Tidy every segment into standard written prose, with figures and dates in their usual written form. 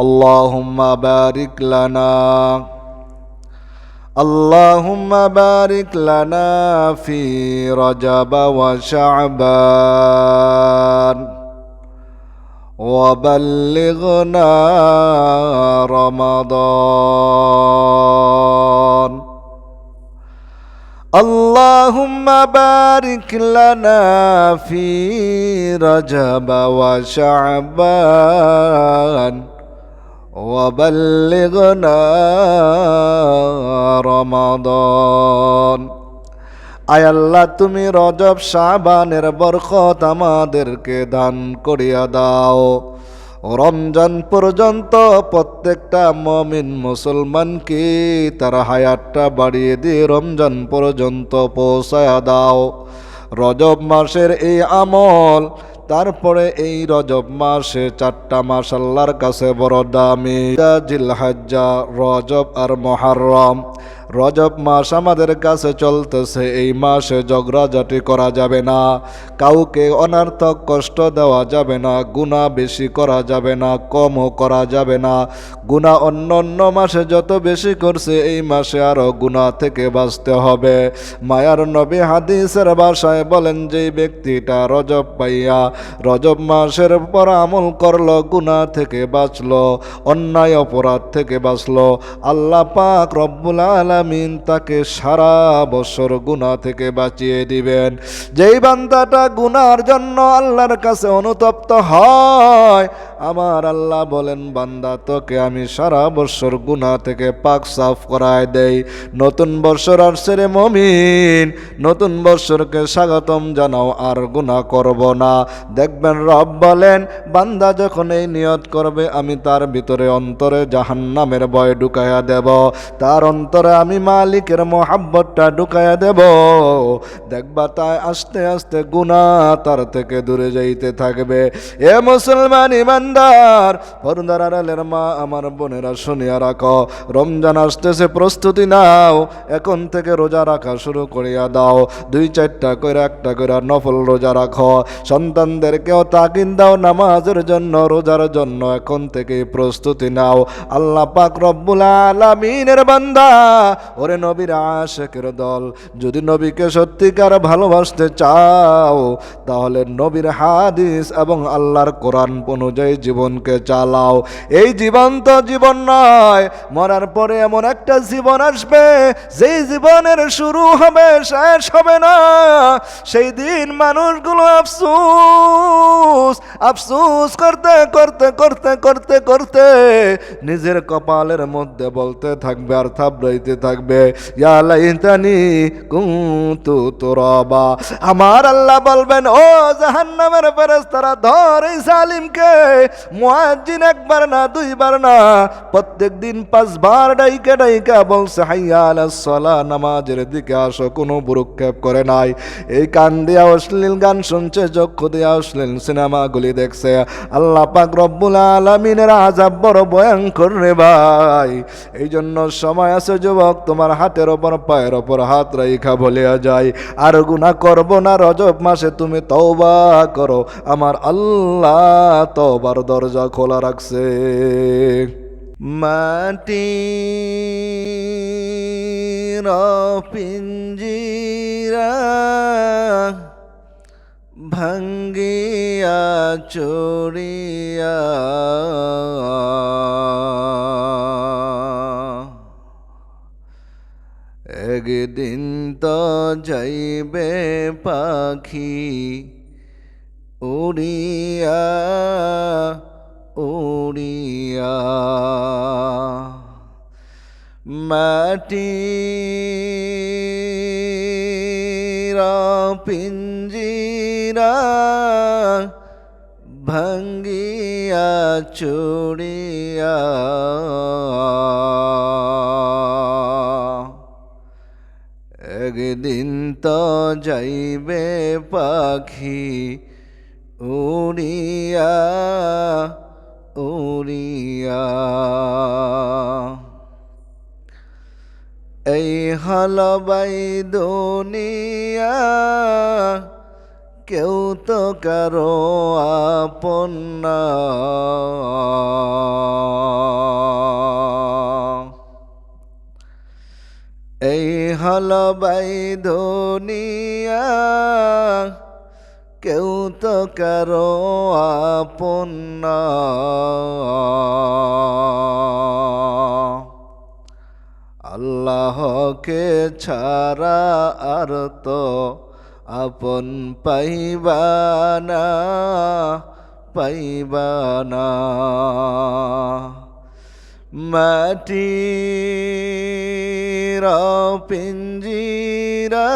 আল্লাহুম্মা বারিক লানা اللهم بارك لنا في رجب وشعبان وبلغنا رمضان اللهم بارك لنا في رجب وشعبان وبلغنا رمضان আয় আল্লাহ তুমি রজব শাবানের বরকত আমাদেরকে দান করিয়া দাও রমজান পর্যন্ত প্রত্যেকটা মুমিন মুসলমানকে তার হায়াতটা বাড়িয়ে দিয়ে রমজান পর্যন্ত পৌঁছায়া দাও রজব মাসের এই আমল তারপরে এই রজব মাসে 4টা মাস আল্লাহর কাছে বড় দামি জিলহজ্জা রজব আর মুহররম রজব মাস আমাদের কাছে চলতেছে এই মাসে ঝগড়াঝাটি করা যাবে না কাউকে অনার্থক কষ্ট দেওয়া যাবে না গুনাহ বেশি করা যাবে না কমও করা যাবে না গুনাহ অন্য অন্য মাসে যত বেশি করছে এই মাসে আরো গুনাহ থেকে বাঁচতে হবে মায়ার নবী হাদিসের ভাষায় বলেন যে ব্যক্তিটা রজব পাইয়া রজব মাসের পর আমল করলো গুনাহ থেকে বাঁচলো অন্যায় অপরাধ থেকে বাঁচলো আল্লাহ পাক রব্বুল আলামিন তাকে সারা বছর গুনাহ থেকে বাঁচিয়ে দিবেন যেই বান্দাটা গুনার জন্য আল্লাহর কাছে অনুতপ্ত হয় আমার আল্লাহ বলেন বান্দা তোকে আমি সারা বছর গুনাহ থেকে পাক সাফ করায় দেই নতুন বছর আসছে রে মুমিন নতুন বছরকে স্বাগতম জানাও আর গুনাহ করব না দেখবেন রব বলেন বান্দা যখন এই নিয়ত করবে আমি তার ভিতরে অন্তরে জাহান্নামের ভয় ঢুকাইয়া দেব তার অন্তরে আমি মালিকের মোহাব্বতটা ঢুকাইয়া দেব দেখবা তাই আস্তে আস্তে গুনাহ তার থেকে দূরে যাইতে থাকবে এ মুসলমান ইমানদার পর্দার আড়ালের মা আমার বোনেরা শুনিয়া রাখো রমজান আসতেছে প্রস্তুতি নাও এখন থেকে রোজা রাখা শুরু করিয়া দাও 2-4টা করে একটা করে নফল রোজা রাখো সন্তানদেরকেও তাকিদ দাও নামাজের জন্য রোজার জন্য এখন থেকে প্রস্তুতি নাও আল্লাহ পাক রব্বুল আলামিনের বান্দা ওরে নবীর আশিকের দল যদি নবীকে সত্যিকার ভালোবাসতে চাও তাহলে নবীর হাদিস এবং আল্লাহর কোরআন অনুযায়ী জীবনকে চালাও এই জীবন তো জীবন নয় মরার পরে এমন একটা জীবন আসবে যেই জীবনের শুরু হবে শেষ হবে না সেই দিন মানুষগুলো আফসোস করতে করতে করতে করতে করতে নিজের কপালের মধ্যে বলতে থাকবে আর থাবড়াইতে থাকবে ইয়া লাইতানি কুনতু তুরাবা আমার আল্লাহ বলবেন ও জাহান্নামের ফেরেশতারা ধর এই জালিমকে মুয়াজ্জিন একবার না দুইবার না প্রত্যেক দিন 5 বার ডাইকা ডাইকা বলছে হাইয়া আলাস সালাহ নামাজের দিকে আসো কোনো ভ্রুক্ষেপ করে নাই এই কান দিয়া অশ্লীল গান শুনছে চক্ষু দিয়া অশ্লীল সিনেমাগুলি দেখছে আল্লাহ পাক রব্বুল আলামিনের আযাব বড় ভয়ঙ্কর রে ভাই এই জন্য সময় আছে যুবক তোমার হাতের ওপর পায়ের ওপর হাত রাইখা বলিয়া যায় আর গুনাহ করব না রজব মাসে তুমি তওবা করো আমার আল্লাহ তওবার দরজা খোলা রাখছে মাটির পিঞ্জিরা ভাঙ্গিয়া চুরিয়া একদিন তো যাইবে পাখি উড়িয়া উড়িয়া মাটির পিঞ্জিরা ভাঙ্গিয়া চুরিয়া একদিন তো যাইবে পাখি উড়িয়া উড়িয়া এই হলবাই দুনিয়া কেউ তো কারো আপন না হলবাই দুনিয়া কেউ তো কারো আপন না। আল্লাহকে ছাড়া আর তো আপন পাইবানা পাইবানা। মাটির পিঞ্জিরা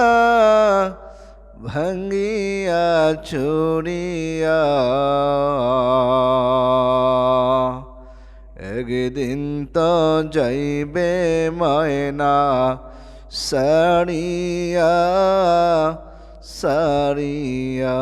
ভাঙ্গিয়া চুরিয়া একদিন তো যাইবে ময়না সারিয়া সারিয়া।